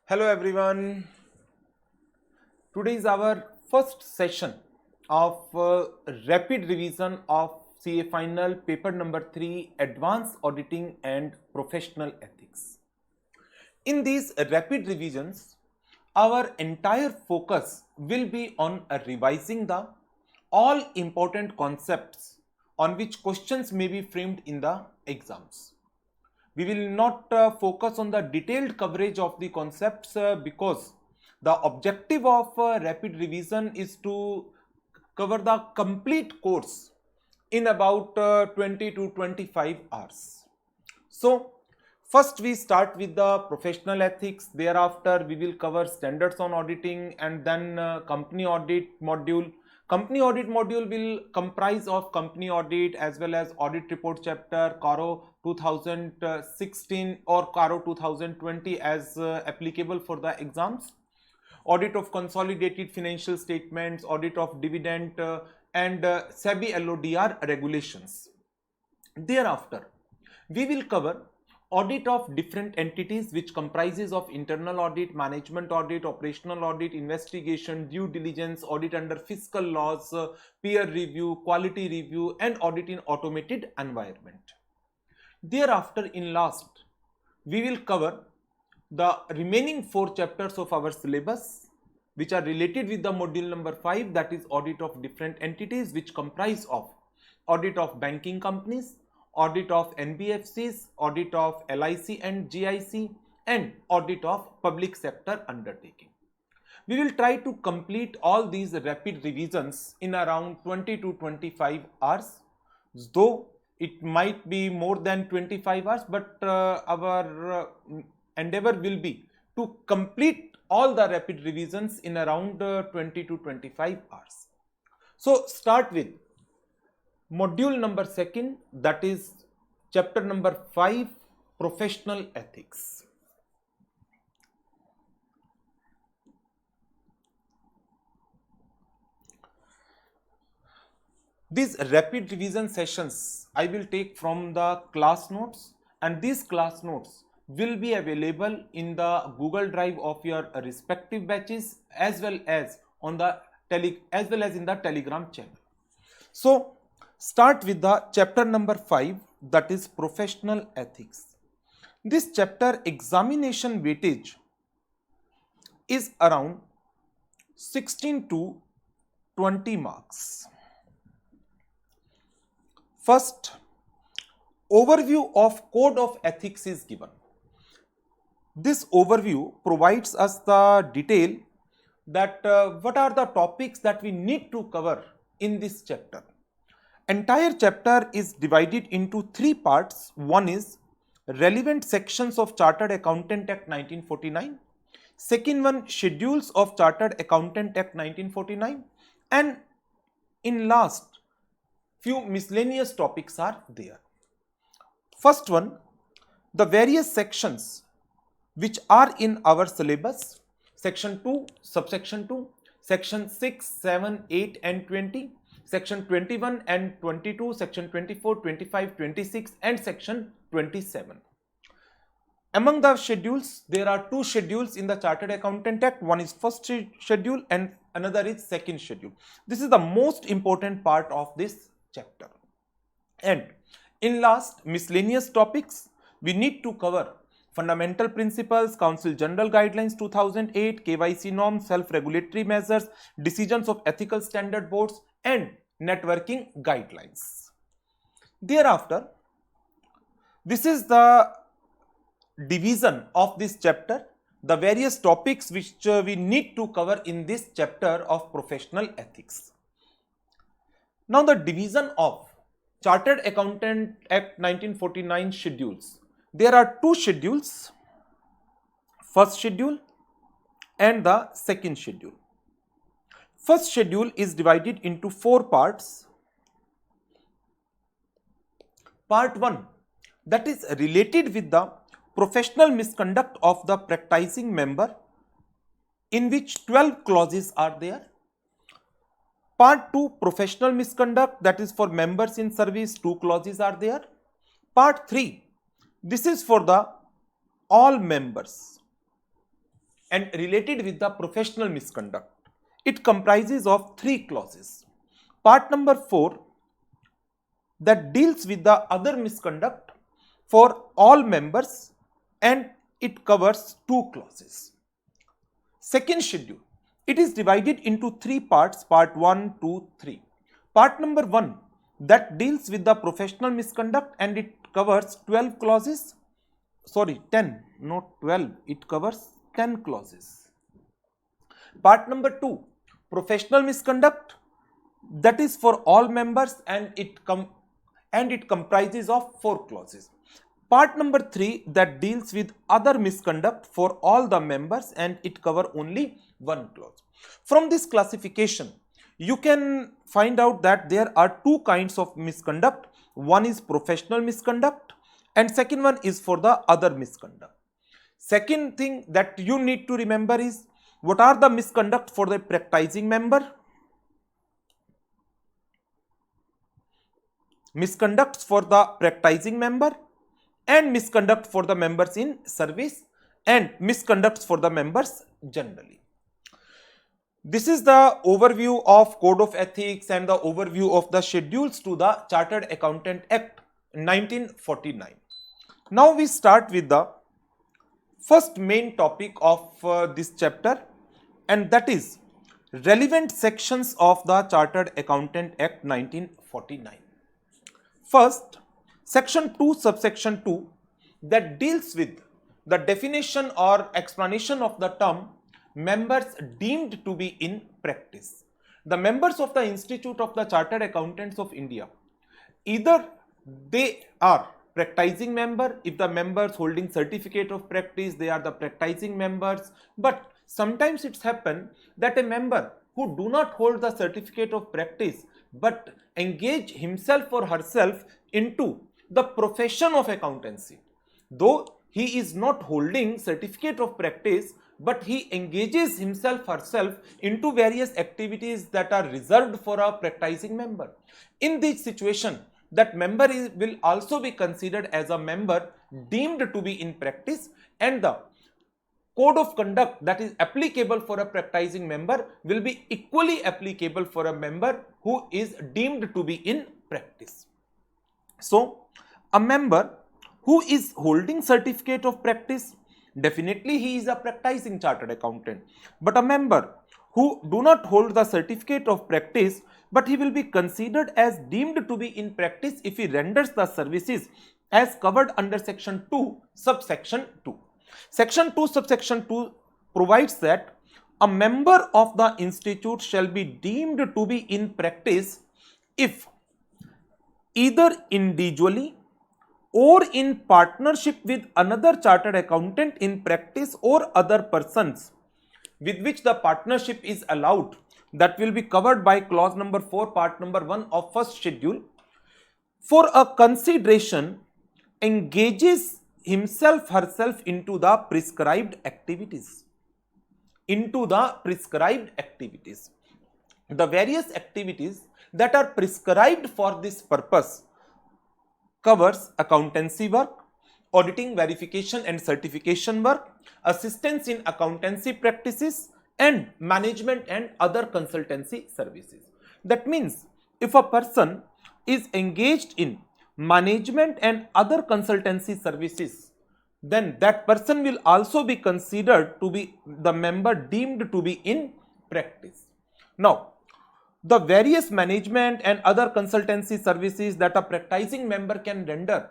Hello everyone. Today is our first session of rapid revision of CA Final paper number 3 Advanced Auditing and Professional Ethics. In these rapid revisions, our entire focus will be on revising the all important concepts on which questions may be framed in the exams. We will not focus on the detailed coverage of the concepts because the objective of rapid revision is to cover the complete course in about 20 to 25 hours. So, first we start with the professional ethics, thereafter we will cover standards on auditing, and then company audit module. Company audit module will comprise of company audit as well as audit report chapter, CARO 2016 or CARO 2020 as applicable for the exams, audit of consolidated financial statements, audit of dividend and SEBI LODR regulations. Thereafter, we will cover audit of different entities, which comprises of internal audit, management audit, operational audit, investigation, due diligence, audit under fiscal laws, peer review, quality review, and audit in automated environment. Thereafter, in last, we will cover the remaining 4 chapters of our syllabus, which are related with the module number 5, that is audit of different entities, which comprise of audit of banking companies, audit of NBFCs, audit of LIC and GIC, and audit of public sector undertaking. We will try to complete all these rapid revisions in around 20 to 25 hours, though it might be more than 25 hours, but our endeavor will be to complete all the rapid revisions in around 20 to 25 hours. So start with module number 2, that is chapter number 5, professional ethics. These rapid revision sessions I will take from the class notes, and these class notes will be available in the Google Drive of your respective batches as well as on the in the Telegram channel. So start with the chapter number 5, that is professional ethics. This chapter examination weightage is around 16 to 20 marks. First, overview of code of ethics is given. This overview provides us the detail that what are the topics that we need to cover in this chapter. Entire chapter is divided into 3 parts. One is relevant sections of Chartered Accountant Act 1949. Second one, schedules of Chartered Accountant Act 1949. And in last, few miscellaneous topics are there. First one, the various sections which are in our syllabus: section 2, subsection 2, section 6, 7, 8 and 20, section 21 and 22, section 24, 25, 26 and section 27. Among the schedules, there are 2 schedules in the Chartered Accountant Act. One is first schedule and another is second schedule. This is the most important part of this chapter. And in last, miscellaneous topics, we need to cover fundamental principles, Council General Guidelines 2008, KYC norms, self-regulatory measures, decisions of ethical standard boards and networking guidelines. Thereafter, this is the division of this chapter, the various topics which we need to cover in this chapter of professional ethics. Now the division of Chartered Accountant Act 1949 schedules. There are 2 schedules, first schedule and the second schedule. First schedule is divided into 4 parts. Part 1, that is related with the professional misconduct of the practicing member, in which 12 clauses are there. Part 2, professional misconduct, that is for members in service, 2 clauses are there. Part 3, this is for the all members. and related with the professional misconduct. It comprises of 3 clauses. Part number 4 that deals with the other misconduct for all members, and it covers 2 clauses. Second schedule, it is divided into 3 parts, part 1, 2, 3. Part number 1 that deals with the professional misconduct and it covers 12 clauses, sorry 10, not 12, it covers 10 clauses. Part number 2, professional misconduct, that is for all members and it comprises of 4 clauses. Part number 3 that deals with other misconduct for all the members and it cover only 1 clause. From this classification, you can find out that there are 2 kinds of misconduct. One is professional misconduct and second one is for the other misconduct. Second thing that you need to remember is what are the misconduct for the practicing member, misconducts for the practicing member, and misconduct for the members in service, and misconducts for the members generally. This is the overview of Code of Ethics and the overview of the schedules to the Chartered Accountant Act 1949. Now we start with the first main topic of this chapter, and that is relevant sections of the Chartered Accountant Act 1949. First, section 2 subsection 2 that deals with the definition or explanation of the term members deemed to be in practice. The members of the Institute of the Chartered Accountants of India, either they are practicing member, if the members holding certificate of practice, they are the practicing members, but sometimes it's happened that a member who do not hold the certificate of practice but engage himself or herself into the profession of accountancy, though he is not holding certificate of practice but he engages himself herself into various activities that are reserved for a practicing member. In this situation, that member will also be considered as a member deemed to be in practice, and the code of conduct that is applicable for a practicing member will be equally applicable for a member who is deemed to be in practice. So, a member who is holding certificate of practice, definitely he is a practicing chartered accountant, but a member who do not hold the certificate of practice but he will be considered as deemed to be in practice if he renders the services as covered under section 2 subsection 2. Section 2 subsection 2 provides that a member of the institute shall be deemed to be in practice if either individually or in partnership with another chartered accountant in practice or other persons with which the partnership is allowed, that will be covered by clause number 4 part number 1 of first schedule, for a consideration engages himself herself into the prescribed activities. The various activities that are prescribed for this purpose covers accountancy work, auditing, verification and certification work, assistance in accountancy practices, and management and other consultancy services. That means if a person is engaged in management and other consultancy services, then that person will also be considered to be the member deemed to be in practice. Now, the various management and other consultancy services that a practicing member can render,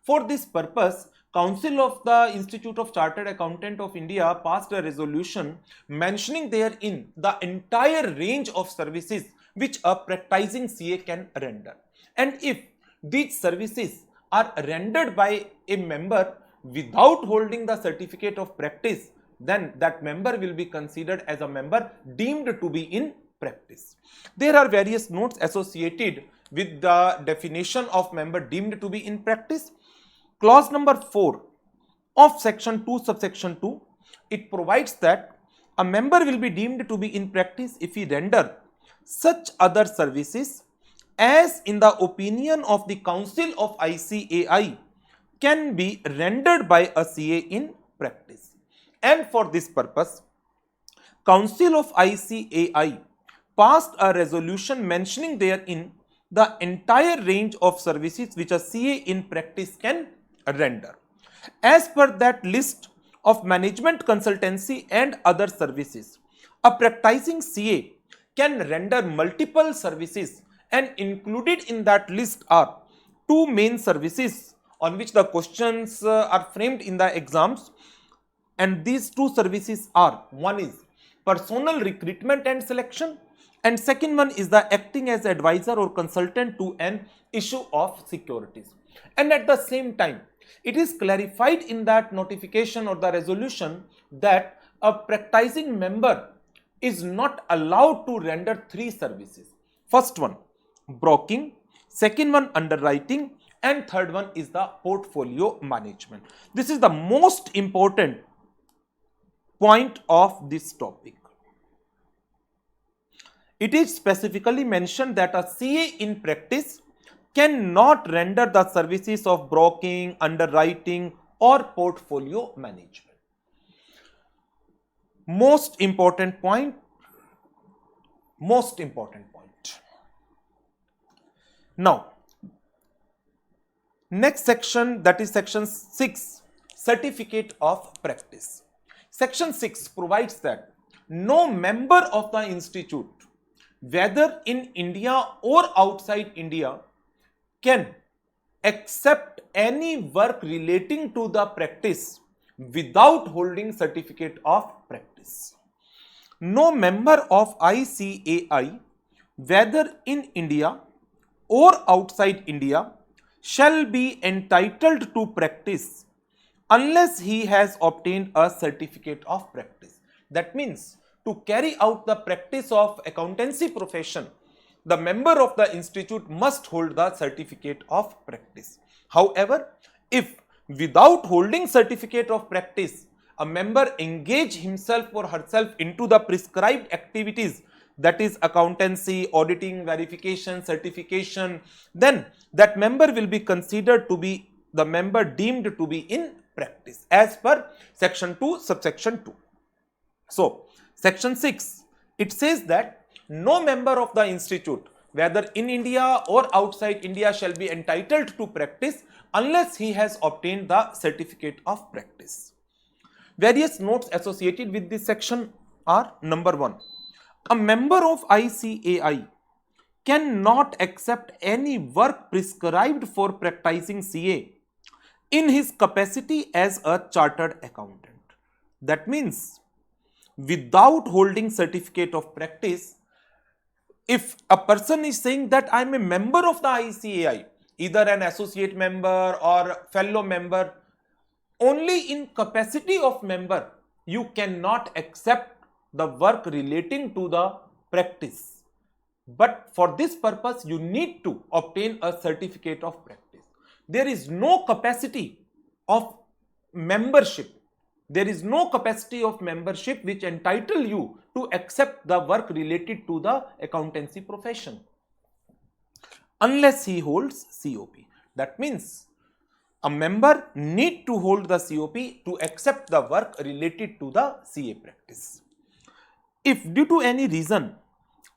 for this purpose, Council of the Institute of Chartered Accountant of India passed a resolution mentioning therein the entire range of services which a practicing CA can render. And if these services are rendered by a member without holding the certificate of practice, then that member will be considered as a member deemed to be in practice. There are various notes associated with the definition of member deemed to be in practice. Clause number 4 of section 2 subsection 2, it provides that a member will be deemed to be in practice if he render such other services as in the opinion of the Council of ICAI can be rendered by a CA in practice. And for this purpose, Council of ICAI passed a resolution mentioning therein the entire range of services which a CA in practice can render. As per that list of management consultancy and other services, a practicing CA can render multiple services, and included in that list are two main services on which the questions are framed in the exams, and these two services are: one is personal recruitment and selection, and second one is the acting as advisor or consultant to an issue of securities. And at the same time, it is clarified in that notification or the resolution that a practicing member is not allowed to render three services. First one, broking; second one, underwriting; and third one is the portfolio management. This is the most important point of this topic. It is specifically mentioned that a CA in practice cannot render the services of broking, underwriting, or portfolio management. Most important point. Now, next section, that is section 6, certificate of practice. Section 6 provides that no member of the institute, whether in India or outside India, can accept any work relating to the practice without holding certificate of practice. No member of ICAI, whether in India or outside India, shall be entitled to practice unless he has obtained a certificate of practice. That means, to carry out the practice of accountancy profession, the member of the institute must hold the certificate of practice. However, if without holding certificate of practice, a member engage himself or herself into the prescribed activities, that is accountancy, auditing, verification, certification, then that member will be considered to be the member deemed to be in practice as per section 2, subsection 2. So, section 6, it says that no member of the institute, whether in India or outside India, shall be entitled to practice unless he has obtained the certificate of practice. Various notes associated with this section are: number 1, a member of ICAI cannot accept any work prescribed for practicing CA in his capacity as a chartered accountant. That means, without holding certificate of practice, if a person is saying that I am a member of the ICAI, either an associate member or fellow member, only in capacity of member you cannot accept the work relating to the practice. But for this purpose, you need to obtain a certificate of practice. There is no capacity of membership. There is no capacity of membership which entitle you to accept the work related to the accountancy profession unless he holds COP. That means a member need to hold the COP to accept the work related to the CA practice. If due to any reason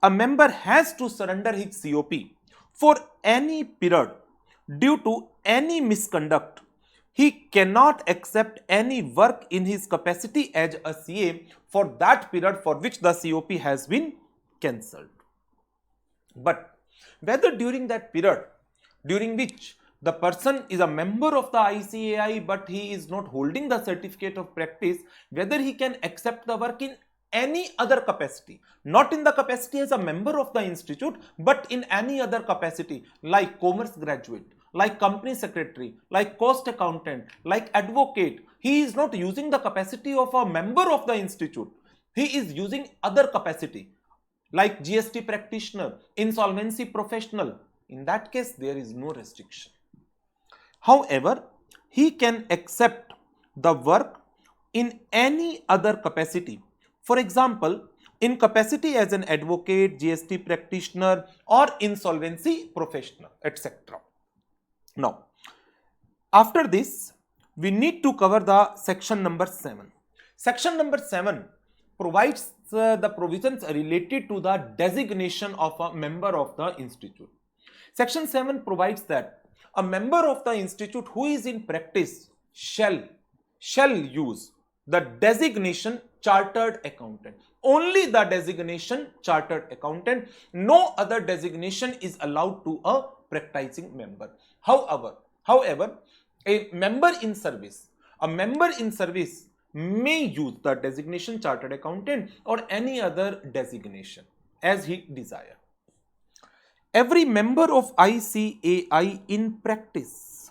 a member has to surrender his COP for any period due to any misconduct, he cannot accept any work in his capacity as a CA for that period for which the COP has been cancelled. But whether during that period during which the person is a member of the ICAI but he is not holding the certificate of practice, whether he can accept the work in any other capacity, not in the capacity as a member of the institute, but in any other capacity like commerce graduate, like company secretary, like cost accountant, like advocate. He is not using the capacity of a member of the institute. He is using other capacity like GST practitioner, insolvency professional. In that case, there is no restriction. However, he can accept the work in any other capacity. For example, in capacity as an advocate, GST practitioner, or insolvency professional, etc. Now, after this, we need to cover the section number 7. Section number 7 provides the provisions related to the designation of a member of the institute. Section 7 provides that a member of the institute who is in practice shall use the designation chartered accountant. Only the designation chartered accountant. No other designation is allowed to a practicing member. However, a member in service may use the designation chartered accountant or any other designation as he desire. Every member of ICAI in practice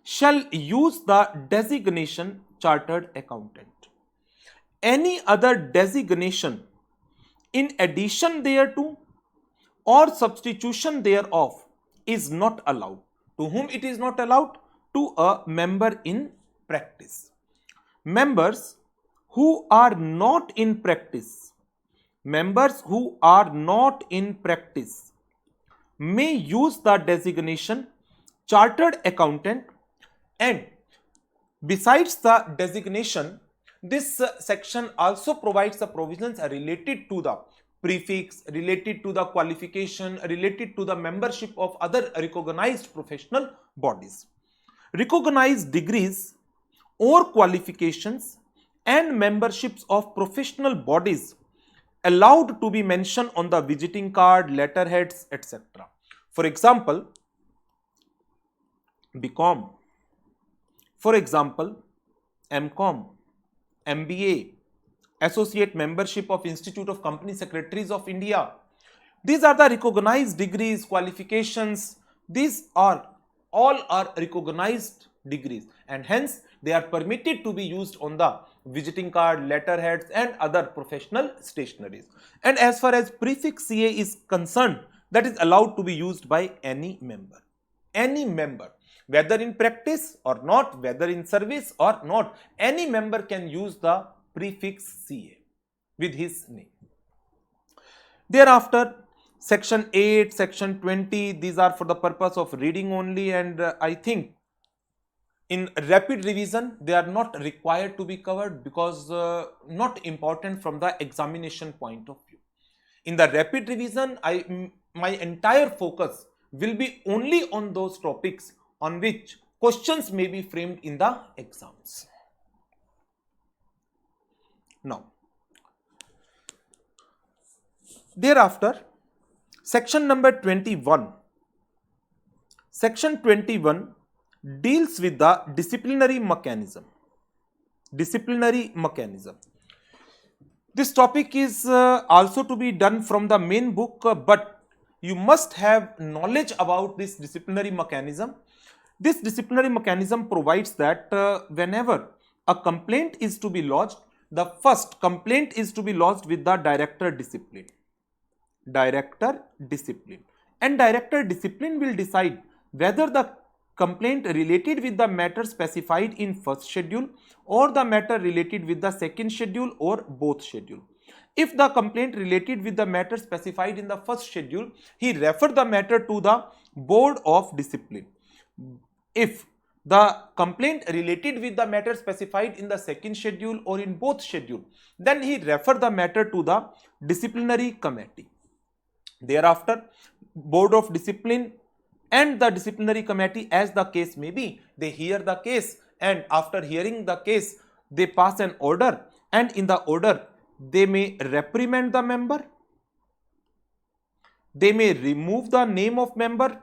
shall use the designation chartered accountant. Any other designation in addition thereto or substitution thereof is not allowed. To whom it is not allowed? To a member in practice. Members who are not in practice may use the designation chartered accountant, and besides the designation, this section also provides the provisions related to the prefix, related to the qualification, related to the membership of other recognized professional bodies. Recognized degrees or qualifications and memberships of professional bodies allowed to be mentioned on the visiting card, letterheads, etc. For example, BCom, for example, MCom, MBA, Associate Membership of Institute of Company Secretaries of India. These are the recognized degrees, qualifications. These are all are recognized degrees, and hence they are permitted to be used on the visiting card, letterheads, and other professional stationeries. And as far as prefix CA is concerned, that is allowed to be used by any member. Any member, whether in practice or not, whether in service or not, any member can use the prefix CA with his name. Thereafter, section 8, section 20, these are for the purpose of reading only, and I think in rapid revision they are not required to be covered because not important from the examination point of view. In the rapid revision, my entire focus will be only on those topics on which questions may be framed in the exams. Now, thereafter, section number 21. Section 21 deals with the disciplinary mechanism. Disciplinary mechanism. This topic is also to be done from the main book, but you must have knowledge about this disciplinary mechanism. This disciplinary mechanism provides that whenever a complaint is to be lodged, the first complaint is to be lodged with the director discipline. Director discipline. And director discipline will decide whether the complaint related with the matter specified in first schedule or the matter related with the second schedule or both schedule. If the complaint related with the matter specified in the first schedule, he refer the matter to the board of discipline. If the complaint related with the matter specified in the second schedule or in both schedule, then he refer the matter to the disciplinary committee. Thereafter, board of discipline and the disciplinary committee, as the case may be, they hear the case, and after hearing the case, they pass an order, and in the order they may reprimand the member, they may remove the name of member,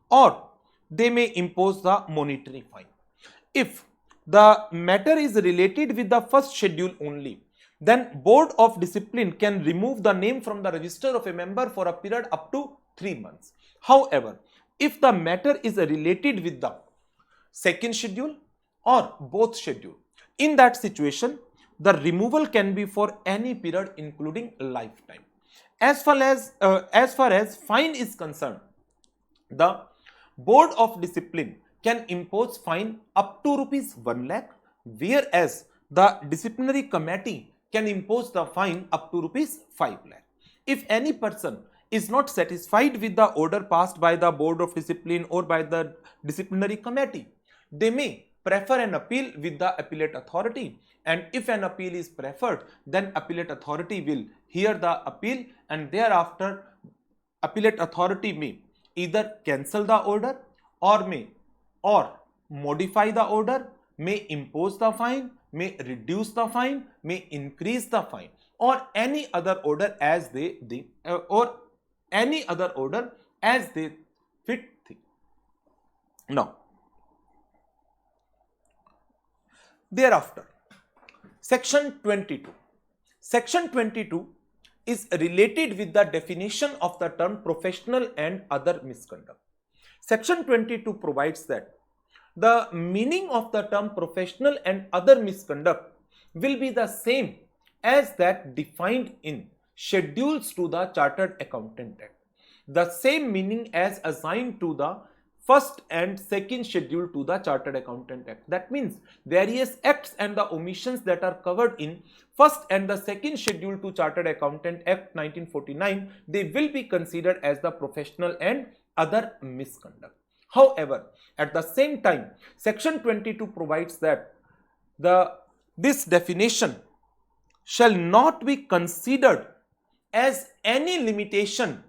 or they may impose the monetary fine. If the matter is related with the first schedule only, then board of discipline can remove the name from the register of a member for a period up to 3 months. However, if the matter is related with the second schedule or both schedule, in that situation, the removal can be for any period including lifetime. As far as fine is concerned, the board of discipline can impose fine up to rupees 1 lakh, whereas the disciplinary committee can impose the fine up to rupees 5 lakh. If any person is not satisfied with the order passed by the board of discipline or by the disciplinary committee, they may prefer an appeal with the appellate authority, and if an appeal is preferred, then appellate authority will hear the appeal, and thereafter appellate authority may either cancel the order or modify the order, may impose the fine, may reduce the fine, may increase the fine, or any other order as they fit. Now, thereafter, section 22. Section 22 is related with the definition of the term professional and other misconduct. Section 22 provides that the meaning of the term professional and other misconduct will be the same as that defined in schedules to the Chartered Accountant Act. The same meaning as assigned to the first and second schedule to the Chartered Accountant Act. That means various acts and the omissions that are covered in first and the second schedule to Chartered Accountant Act 1949, they will be considered as the professional and other misconduct. However, at the same time, section 22 provides that this definition shall not be considered as any limitation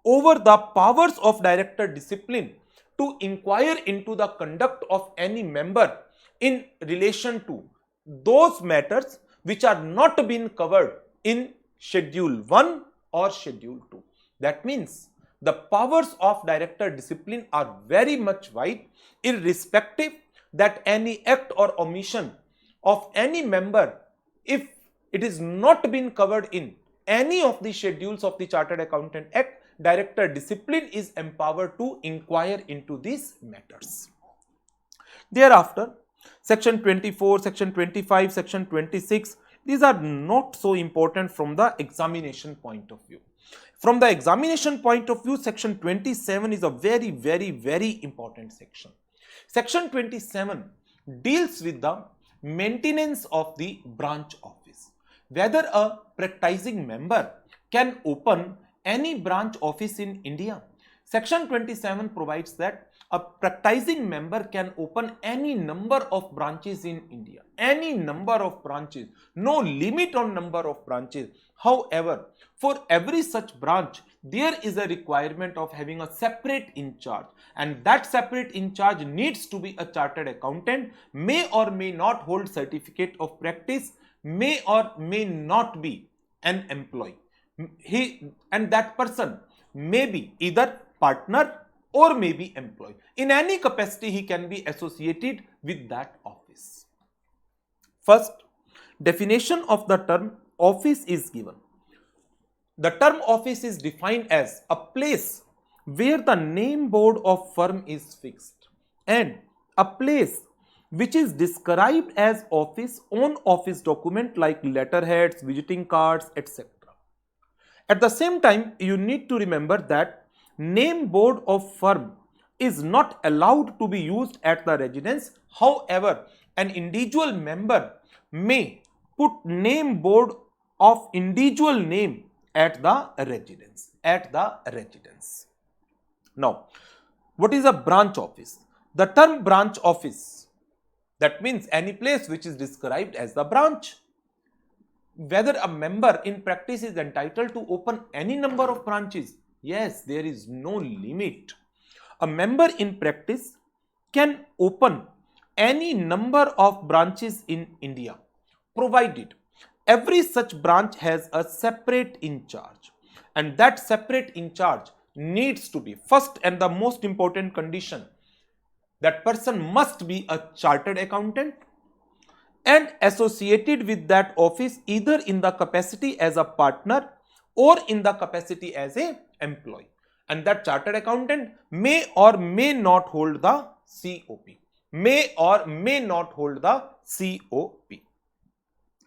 over the powers of director discipline to inquire into the conduct of any member in relation to those matters which are not being covered in Schedule 1 or Schedule 2. That means the powers of director discipline are very much wide, irrespective that any act or omission of any member, if it is not been covered in any of the schedules of the Chartered Accountant Act, director discipline is empowered to inquire into these matters. Thereafter, section 24, section 25, section 26, these are not so important from the examination point of view. From the examination point of view, section 27 is a very, very, very important section. Section 27 deals with the maintenance of the branch office. Whether a practicing member can open any branch office in India. Section 27 provides that a practicing member can open any number of branches in India. Any number of branches. No limit on number of branches. However, for every such branch, there is a requirement of having a separate in charge, and that separate in charge needs to be a chartered accountant, may or may not hold certificate of practice, may or may not be an employee. And that person may be either partner or may be employee. In any capacity, he can be associated with that office. First, definition of the term office is given. The term office is defined as a place where the name board of firm is fixed, and a place which is described as office on office document like letterheads, visiting cards, etc. At the same time, you need to remember that name board of firm is not allowed to be used at the residence. However, an individual member may put name board of individual name at the residence. Now, what is a branch office? The term branch office, that means any place which is described as the branch. Whether a member in practice is entitled to open any number of branches? Yes, there is no limit. A member in practice can open any number of branches in India, provided every such branch has a separate in charge, and that separate in charge needs to be, first and the most important condition, that person must be a chartered accountant and associated with that office either in the capacity as a partner or in the capacity as an employee, and that chartered accountant may or may not hold the COP.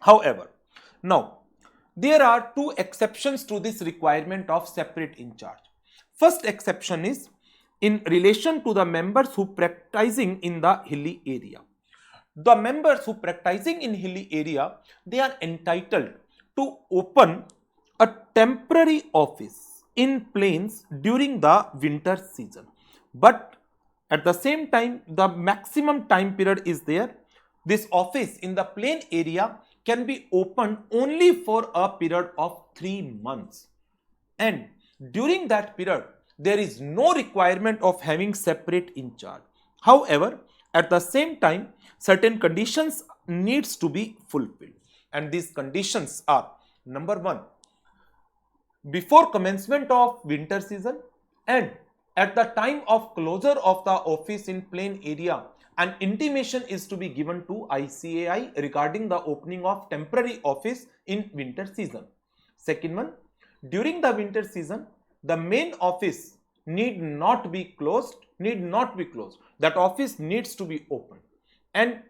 However, now there are two exceptions to this requirement of separate in charge. First exception is in relation to the members who practicing in the hilly area. The members who practicing in hilly area, they are entitled to open a temporary office in plains during the winter season. But At the same time, the maximum time period is there. This office in the plain area can be opened only for a period of 3 months. And during that period, there is no requirement of having separate in charge. However, at the same time, certain conditions needs to be fulfilled. And these conditions are: number one, before commencement of winter season and at the time of closure of the office in plain area, an intimation is to be given to ICAI regarding the opening of temporary office in winter season. Second one, during the winter season, the main office need not be closed. That office needs to be opened. And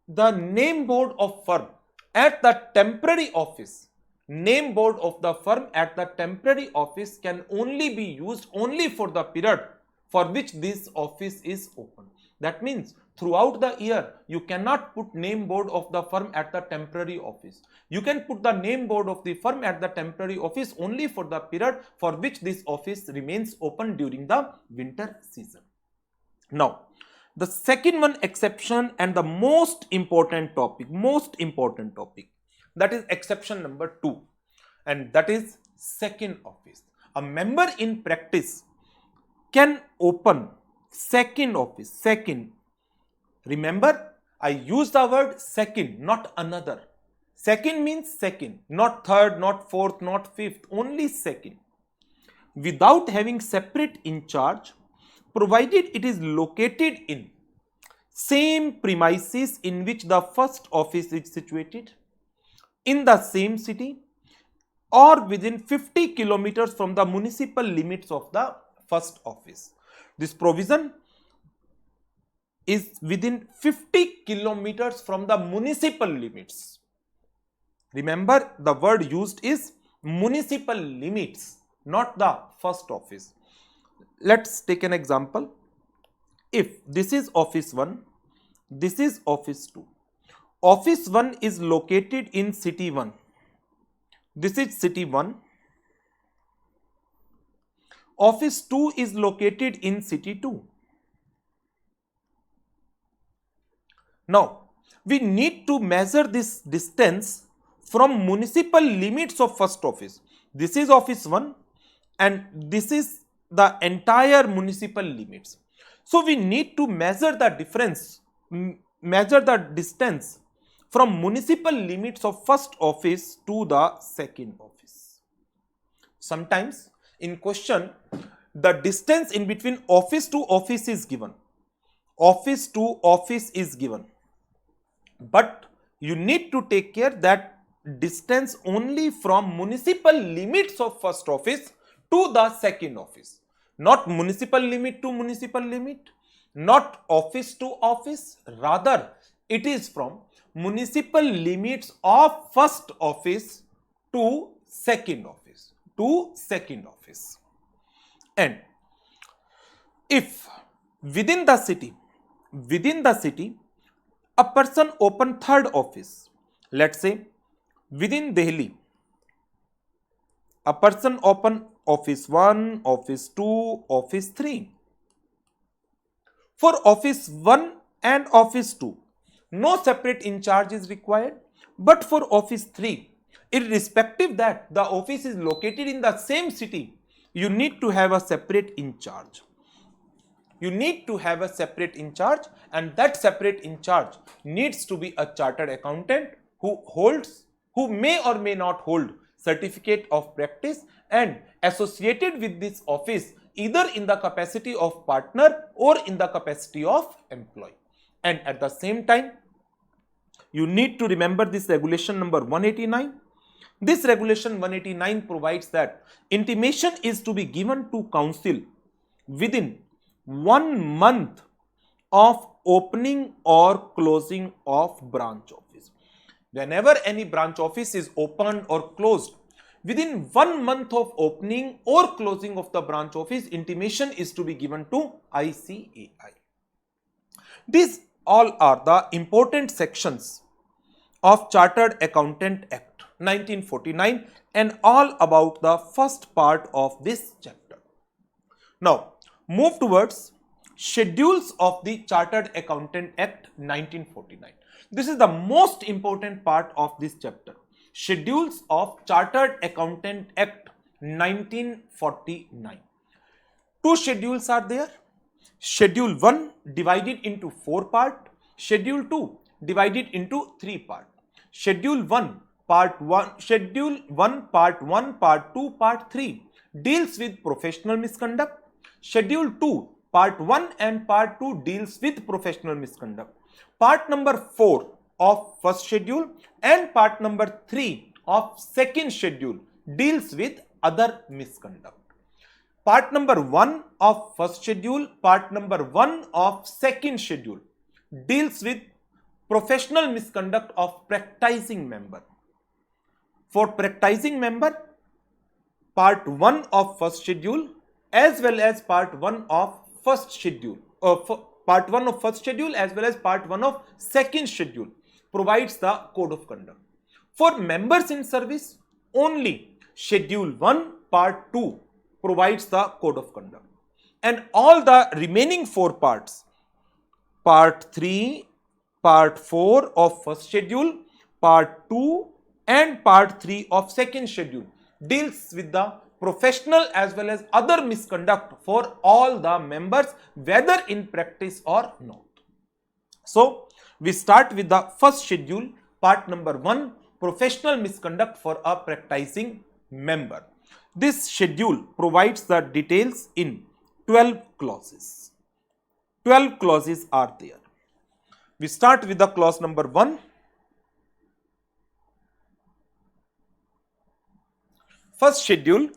the name board of firm at the temporary office, name board of the firm at the temporary office can only be used only for the period for which this office is open. That means throughout the year you cannot put name board of the firm at the temporary office. You can put the name board of the firm at the temporary office only for the period for which this office remains open during the winter season. Now, the second one exception and the most important topic, that is exception number 2, and that is second office. A member in practice can open second office. Second, remember, I use the word second, not another. Second means second, not third, not fourth, not fifth, only second. Without having separate in charge, provided it is located in same premises in which the first office is situated, in the same city, or within 50 kilometers from the municipal limits of the first office. This provision is within 50 kilometers from the municipal limits. Remember, the word used is municipal limits, not the first office. Let's take an example. If this is office 1, this is office 2. Office 1 is located in city 1. This is city 1. Office 2 is located in city 2. Now, we need to measure this distance from municipal limits of first office. This is office 1 and this is the entire municipal limits. So, we need to measure the difference, measure the distance from municipal limits of first office to the second office. Sometimes in question, the distance in between office to office is given. Office to office is given. But you need to take care that distance only from municipal limits of first office to the second office. Not municipal limit to municipal limit, not office to office, rather it is from municipal limits of first office to second office, And if within the city, a person open third office, let's say within Delhi, a person open office 1, office 2, office 3. For office 1 and office 2, no separate in charge is required. But for office 3, irrespective that the office is located in the same city, you need to have a separate in charge. And that separate in charge needs to be a chartered accountant who may or may not hold certificate of practice and associated with this office either in the capacity of partner or in the capacity of employee. And at the same time, you need to remember this regulation number 189. This regulation 189 provides that intimation is to be given to council within 1 month of opening or closing of branch office. Whenever any branch office is opened or closed, within 1 month of opening or closing of the branch office, intimation is to be given to ICAI. These all are the important sections of Chartered Accountant Act 1949 and all about the first part of this chapter. Now, move towards Schedules of the Chartered Accountant Act 1949. This is the most important part of this chapter. Schedules of Chartered Accountant Act 1949. Two schedules are there. Schedule 1 divided into 4 parts. Schedule 2 divided into 3 parts. Schedule 1 part 1, Schedule 1 part 1, part 2, part 3 deals with professional misconduct. Schedule 2 part 1 and part 2 deals with professional misconduct. Part number 4 of first schedule and part number 3 of second schedule deals with other misconduct. Part number 1 of first schedule, part number 1 of second schedule deals with professional misconduct of practicing member. For practicing member, part 1 of first schedule as well as part 1 of first schedule, part 1 of first schedule as well as part 1 of second schedule provides the code of conduct. For members in service, only schedule 1 part 2 provides the code of conduct, and all the remaining 4 parts, part 3, part 4 of first schedule, part 2 and part 3 of second schedule deals with the professional as well as other misconduct for all the members, whether in practice or not. So we start with the first schedule, part number 1, professional misconduct for a practicing member. This schedule provides the details in 12 clauses. 12 clauses are there. We start with the clause number 1. First schedule,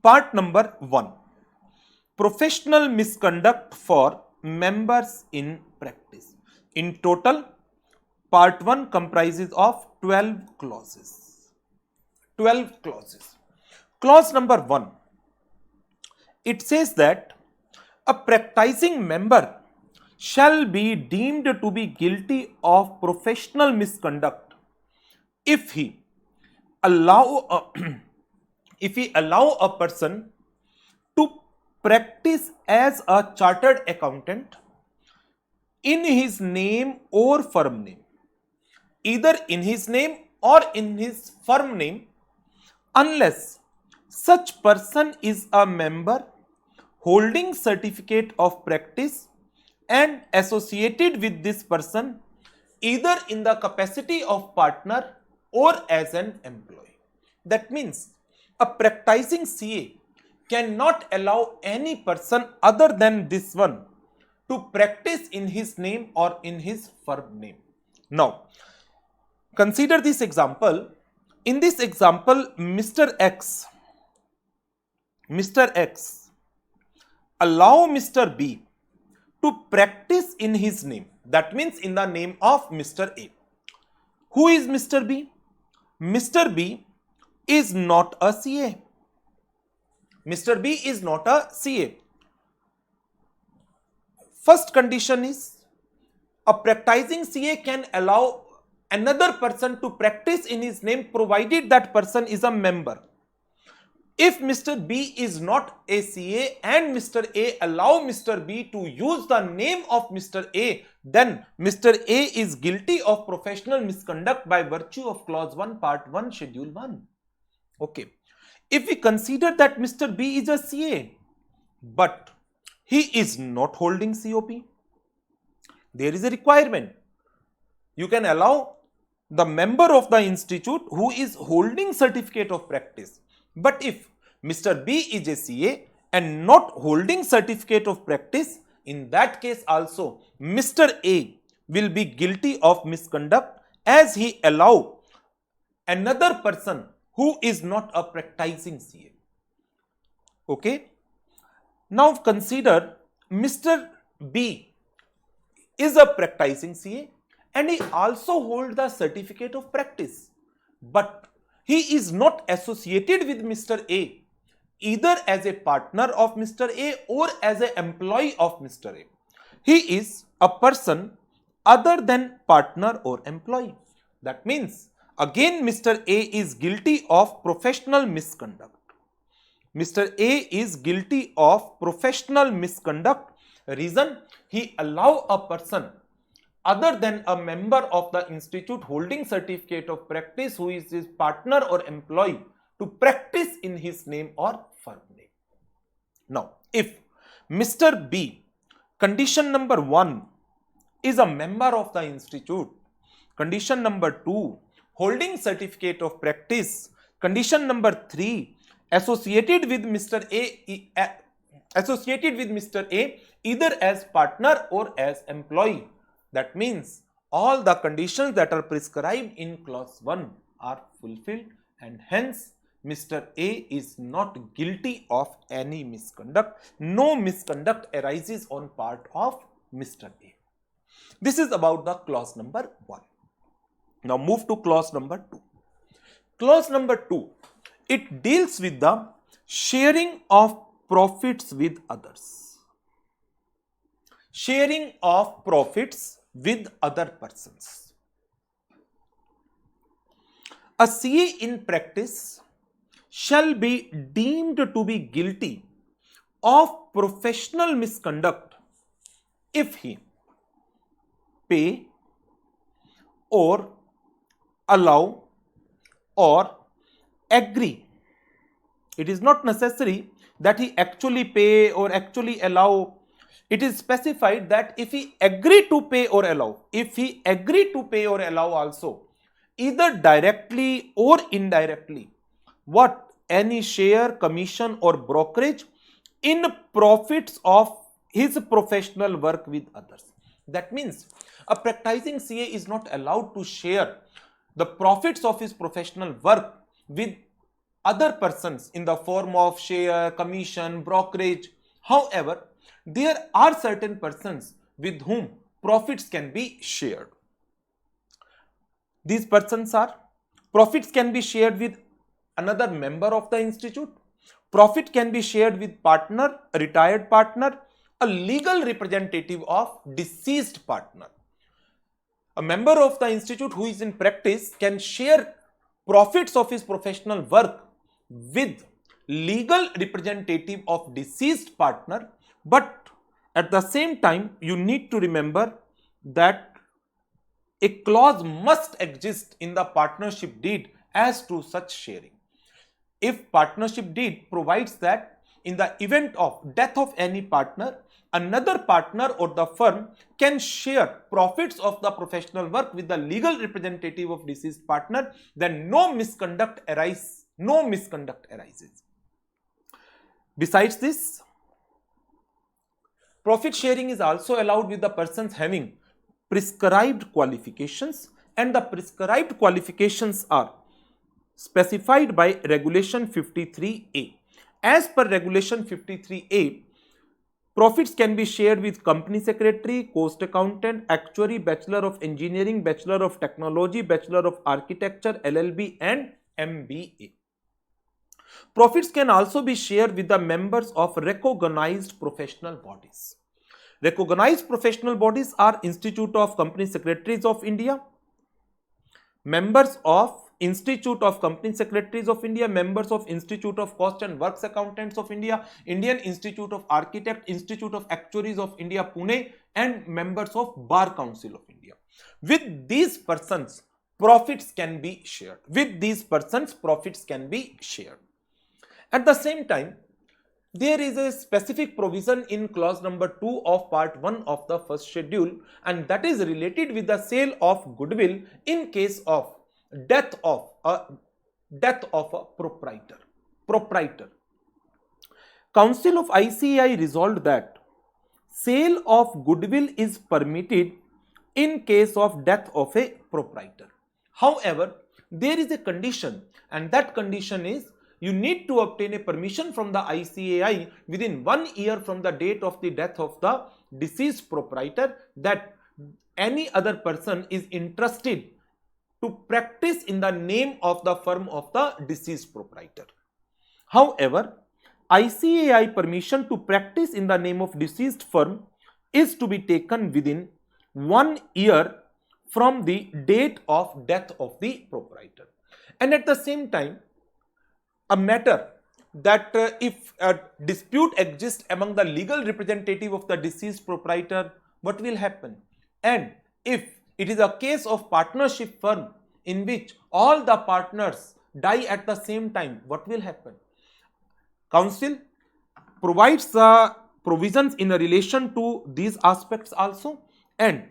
part number 1. Professional misconduct for members in practice. In total, part 1 comprises of 12 clauses. 12 clauses. Clause number 1, it says that a practicing member shall be deemed to be guilty of professional misconduct if he allow a person to practice as a chartered accountant in his name or firm name, either in his name or in his firm name, unless such person is a member holding certificate of practice and associated with this person either in the capacity of partner or as an employee. That means a practicing CA cannot allow any person other than this one to practice in his name or in his firm name. Now, consider this example. In this example, Mr. X allow Mr. B to practice in his name. That means in the name of Mr. A. Who is Mr. B? Mr. B is not a CA. Mr. B is not a CA. First condition is a practicing CA can allow another person to practice in his name provided that person is a member. If Mr. B is not a CA and Mr. A allow Mr. B to use the name of Mr. A, then Mr. A is guilty of professional misconduct by virtue of clause 1, part 1, schedule 1. Okay. If we consider that Mr. B is a CA, but he is not holding COP, there is a requirement. You can allow the member of the institute who is holding certificate of practice. But if Mr. B is a CA and not holding certificate of practice, in that case also Mr. A will be guilty of misconduct as he allow another person who is not a practicing CA. Okay. Now consider Mr. B is a practicing CA and he also holds the certificate of practice, but he is not associated with Mr. A either as a partner of Mr. A or as an employee of Mr. A. He is a person other than partner or employee. That means again Mr. A is guilty of professional misconduct. Mr. A is guilty of professional misconduct Reason, he allow a person other than a member of the institute holding certificate of practice who is his partner or employee to practice in his name or firm name. Now, if Mr. B, condition number 1, is a member of the institute, condition number 2, holding certificate of practice, condition number 3, associated with Mr. A either as partner or as employee. That means all the conditions that are prescribed in clause 1 are fulfilled, and hence Mr. A is not guilty of any misconduct. No misconduct arises on part of Mr. A. This is about the clause number 1. Now move to clause number 2. Clause number 2, it deals with the sharing of profits with others. Sharing of profits with other persons. A CA in practice shall be deemed to be guilty of professional misconduct if he pay or allow or agree. It is not necessary that he actually pay or actually allow. It is specified that if he agree to pay or allow, also, either directly or indirectly, what? Any share, commission or brokerage in profits of his professional work with others. That means a practicing CA is not allowed to share the profits of his professional work with other persons in the form of share, commission, brokerage. However, there are certain persons with whom profits can be shared. These persons are: profits can be shared with another member of the institute, profit can be shared with partner, a retired partner, a legal representative of deceased partner. A member of the institute who is in practice can share profits of his professional work with legal representative of deceased partner, but at the same time you need to remember that a clause must exist in the partnership deed as to such sharing. If partnership deed provides that in the event of death of any partner, another partner or the firm can share profits of the professional work with the legal representative of deceased partner, then no misconduct arises. Besides this, profit sharing is also allowed with the persons having prescribed qualifications, and the prescribed qualifications are specified by Regulation 53A. As per Regulation 53A, profits can be shared with company secretary, cost accountant, actuary, bachelor of engineering, bachelor of technology, bachelor of architecture, LLB and MBA. Profits can also be shared with the members of recognized professional bodies. Recognized professional bodies are Institute of Company Secretaries of India, members of Institute of Company Secretaries of India, members of Institute of Cost and Works Accountants of India, Indian Institute of Architects, Institute of Actuaries of India, Pune, and members of Bar Council of India. With these persons, profits can be shared. At the same time, there is a specific provision in clause number 2 of part 1 of the first schedule, and that is related with the sale of goodwill in case of death of a proprietor. Council of ICAI resolved that sale of goodwill is permitted in case of death of a proprietor. However, there is a condition, and that condition is you need to obtain a permission from the ICAI within 1 year from the date of the death of the deceased proprietor that any other person is interested to practice in the name of the firm of the deceased proprietor. However, ICAI permission to practice in the name of deceased firm is to be taken within 1 year from the date of death of the proprietor. And at the same time, a matter that if a dispute exists among the legal representative of the deceased proprietor, what will happen? And if it is a case of partnership firm in which all the partners die at the same time, what will happen? Council provides the provisions in relation to these aspects also, and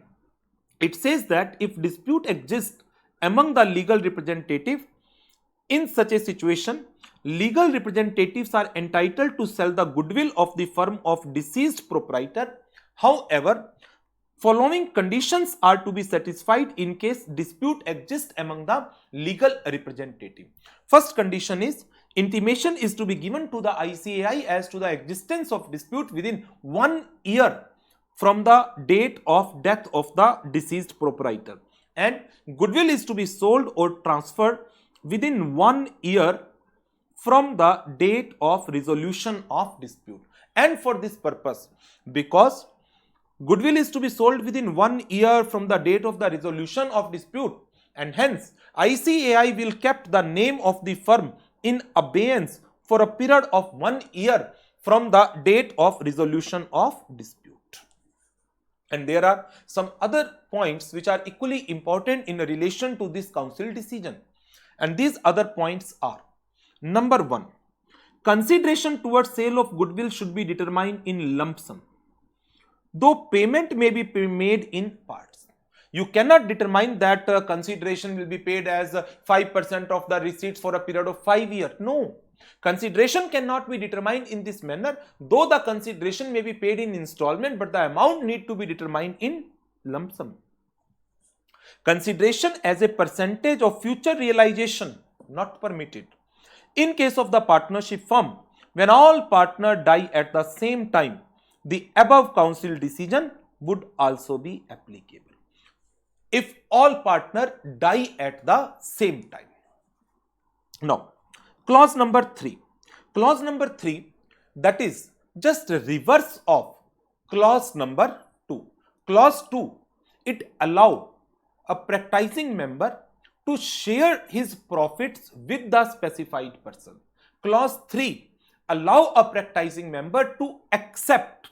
it says that if dispute exists among the legal representative, in such a situation, legal representatives are entitled to sell the goodwill of the firm of deceased proprietor. However, following conditions are to be satisfied in case dispute exists among the legal representative. First condition is intimation is to be given to the ICAI as to the existence of dispute within 1 year from the date of death of the deceased proprietor, and goodwill is to be sold or transferred within 1 year from the date of resolution of dispute. And for this purpose, because goodwill is to be sold within 1 year from the date of the resolution of dispute, and hence ICAI will keep the name of the firm in abeyance for a period of 1 year from the date of resolution of dispute. And there are some other points which are equally important in relation to this council decision. And these other points are: number 1, consideration towards sale of goodwill should be determined in lump sum, though payment may be made in parts. You cannot determine that consideration will be paid as 5% of the receipts for a period of 5 years. No. Consideration cannot be determined in this manner, though the consideration may be paid in installment, but the amount need to be determined in lump sum. Consideration as a percentage of future realization not permitted. In case of the partnership firm, when all partners die at the same time, the above council decision would also be applicable. If all partners die at the same time. Now, clause number 3. Clause number 3, that is just reverse of clause number 2. Clause 2, it allows a practicing member to share his profits with the specified person. Clause 3 allow a practicing member to accept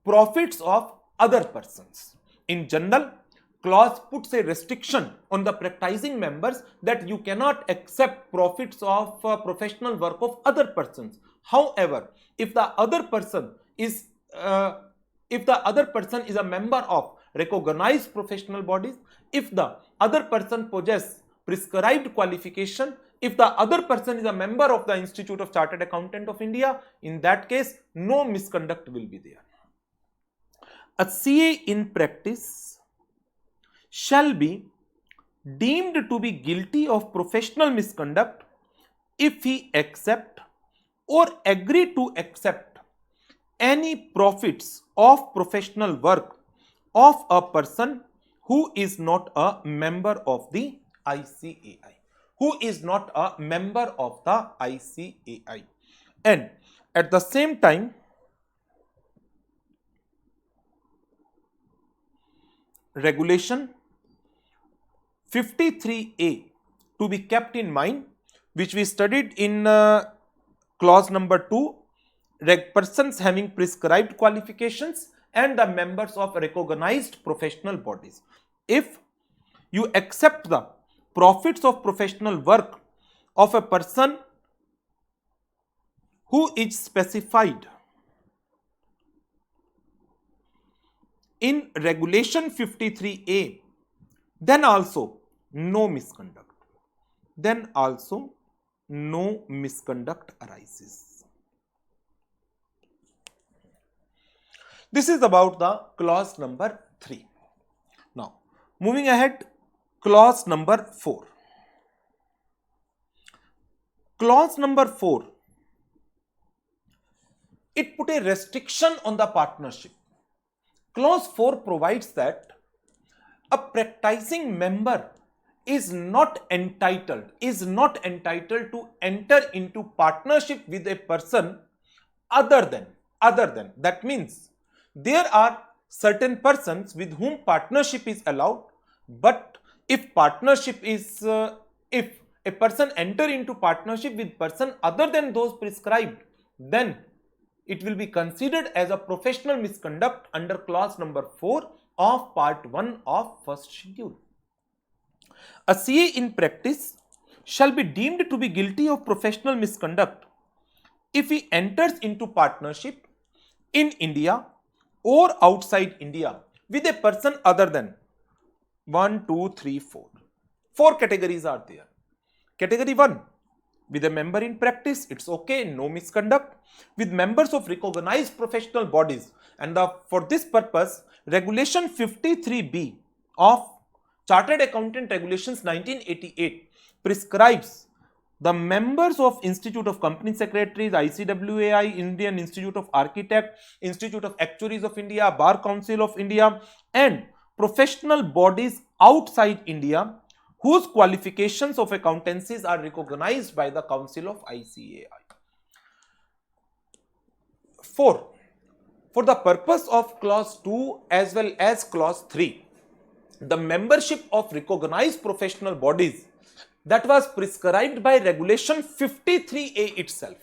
profits of other persons. In general, clause puts a restriction on the practicing members that you cannot accept profits of professional work of other persons. However, if the other person is a member of recognized professional bodies, if the other person possesses prescribed qualification, if the other person is a member of the Institute of Chartered Accountant of India, in that case, no misconduct will be there. A CA in practice shall be deemed to be guilty of professional misconduct if he accept or agree to accept any profits of professional work of a person who is not a member of the ICAI. Who is not a member of the ICAI. And at the same time, regulation 53A to be kept in mind, which we studied in clause number 2, persons having prescribed qualifications and the members of recognized professional bodies. If you accept the profits of professional work of a person who is specified in regulation 53A, then also no misconduct. Then also no misconduct arises. This is about the clause number 3. Now, moving ahead, clause number 4. Clause number 4, it put a restriction on the partnership. Clause 4 provides that a practicing member is not entitled to enter into partnership with a person other than. That means there are certain persons with whom partnership is allowed, but if partnership is if a person enter into partnership with person other than those prescribed, then it will be considered as a professional misconduct under clause number 4 of part 1 of first schedule. A CA in practice shall be deemed to be guilty of professional misconduct if he enters into partnership in India or outside India with a person other than 1, 2, 3, 4. 4 categories are there. Category 1, with a member in practice, it's okay, no misconduct. With members of recognized professional bodies, and for this purpose, Regulation 53B of Chartered Accountant Regulations 1988 prescribes the members of Institute of Company Secretaries, ICWAI, Indian Institute of Architects, Institute of Actuaries of India, Bar Council of India, and professional bodies outside India whose qualifications of accountancies are recognized by the Council of ICAI. 4. For the purpose of clause 2 as well as clause 3, the membership of recognized professional bodies that was prescribed by Regulation 53A itself.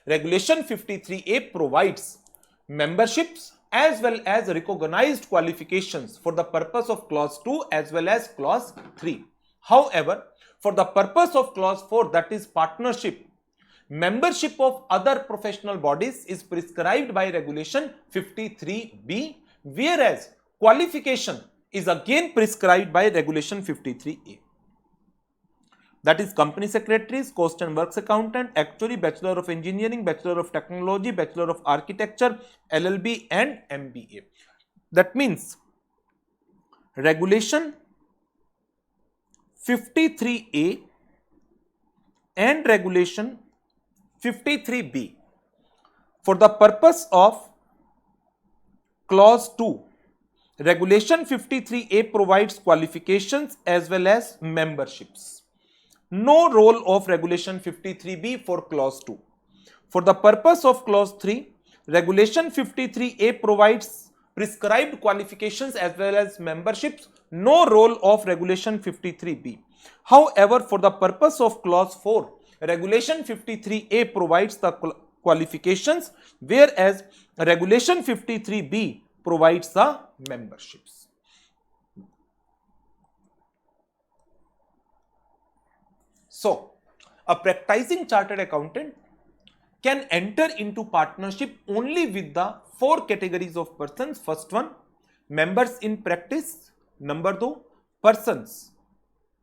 Regulation 53A provides memberships as well as recognized qualifications for the purpose of clause 2 as well as clause 3. However, for the purpose of clause 4, that is partnership, membership of other professional bodies is prescribed by Regulation 53B, whereas qualification is again prescribed by Regulation 53A. That is company secretaries, cost and works accountant, actuary, bachelor of engineering, bachelor of technology, bachelor of architecture, LLB and MBA. That means Regulation 53A and Regulation 53B for the purpose of clause 2, Regulation 53A provides qualifications as well as memberships. No role of Regulation 53B for clause 2. For the purpose of clause 3, Regulation 53A provides prescribed qualifications as well as memberships. No role of Regulation 53B. However, for the purpose of clause 4, Regulation 53A provides the qualifications, whereas Regulation 53B provides the memberships. So, a practicing chartered accountant can enter into partnership only with the 4 categories of persons. First one, members in practice. Number 2, persons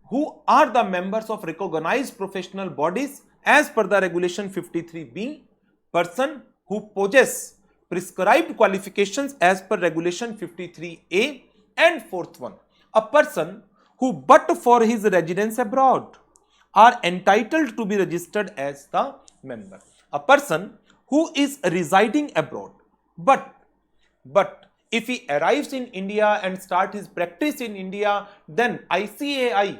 who are the members of recognized professional bodies as per the Regulation 53B. Person who possess prescribed qualifications as per Regulation 53A. And fourth one, a person who but for his residence abroad are entitled to be registered as the member. A person who is residing abroad, but if he arrives in India and start his practice in India, then ICAI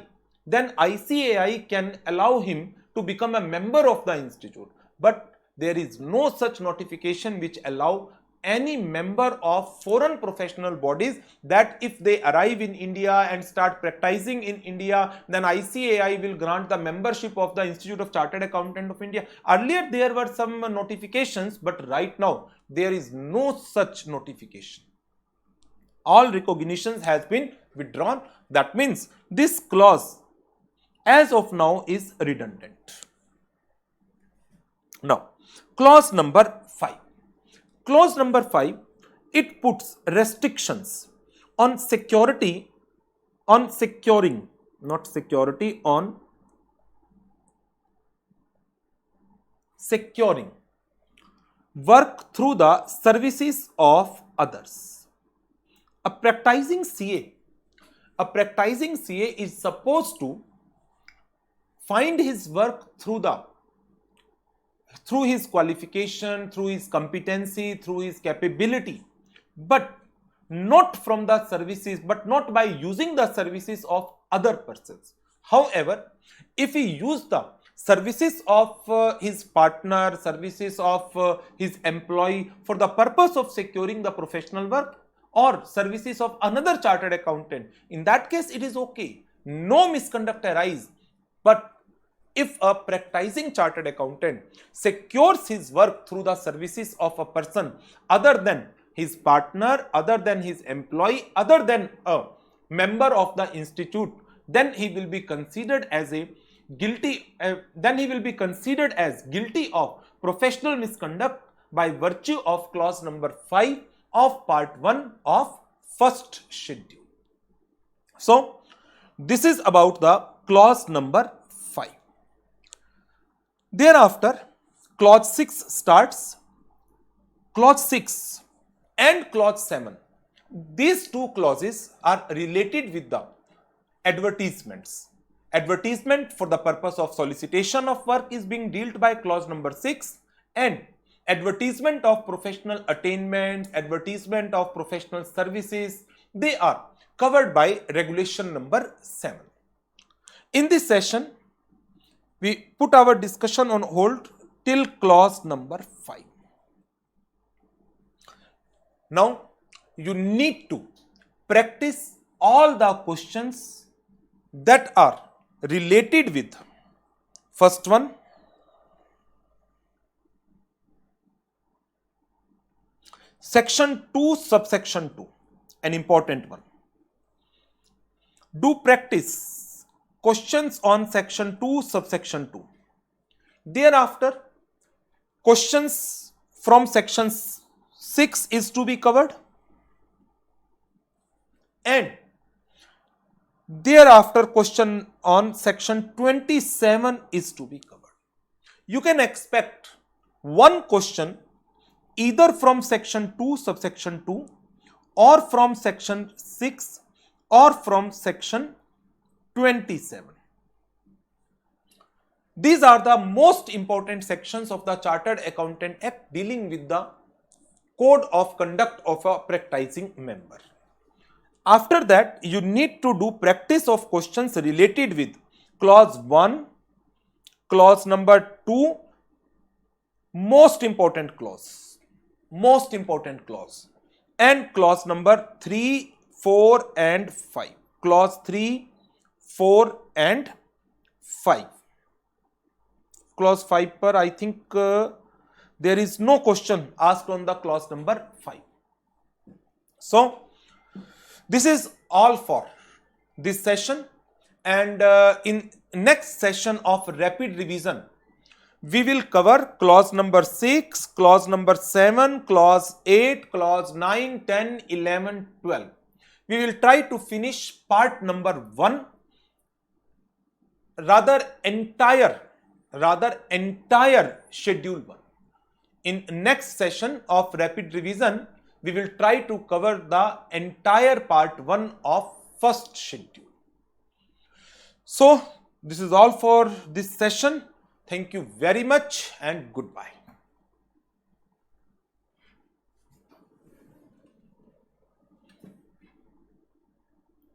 can allow him to become a member of the institute. But there is no such notification which allow any member of foreign professional bodies that if they arrive in India and start practicing in India, then ICAI will grant the membership of the Institute of Chartered Accountant of India. Earlier there were some notifications, but right now there is no such notification. All recognitions has been withdrawn. That means this clause as of now is redundant. Now, clause number 5. Clause number 5, it puts restrictions on security, on securing, not security, on securing work through the services of others. A practicing CA is supposed to find his work through his qualification, through his competency, through his capability, but not from the services, but not by using the services of other persons. However, if he use the services of his partner, services of his employee for the purpose of securing the professional work, or services of another chartered accountant, in that case it is okay. No misconduct arise. But If a practicing chartered accountant secures his work through the services of a person other than his partner, other than his employee, other than a member of the institute, then he will be considered as guilty of professional misconduct by virtue of clause number 5 of part 1 of first schedule. So this is about the clause number 5. Thereafter, clause 6 starts. Clause 6 and clause 7. These two clauses are related with the advertisements. Advertisement for the purpose of solicitation of work is being dealt by clause number 6, and advertisement of professional attainment, advertisement of professional services, they are covered by regulation number 7. In this session, we put our discussion on hold till clause number 5. Now, you need to practice all the questions that are related with first one, section 2 subsection 2, an important one. Do practice questions on section 2 subsection 2. Thereafter, questions from section 6 is to be covered, and thereafter question on section 27 is to be covered. You can expect one question either from section 2 subsection 2 or from section 6 or from section 27. These are the most important sections of the Chartered Accountant Act dealing with the code of conduct of a practicing member. After that, you need to do practice of questions related with clause 1, clause number 2, most important clause, and clause number 3, 4 and 5. Clause 3, 4 and 5. Clause 5 per I think there is no question asked on the clause number 5. So this is all for this session, and in next session of rapid revision we will cover clause number 6, clause number 7, clause 8, clause 9, 10, 11, 12. We will try to finish part number 1, rather entire schedule 1. In next session of rapid revision, we will try to cover the entire part 1 of first schedule. So this is all for this session. Thank you very much and goodbye.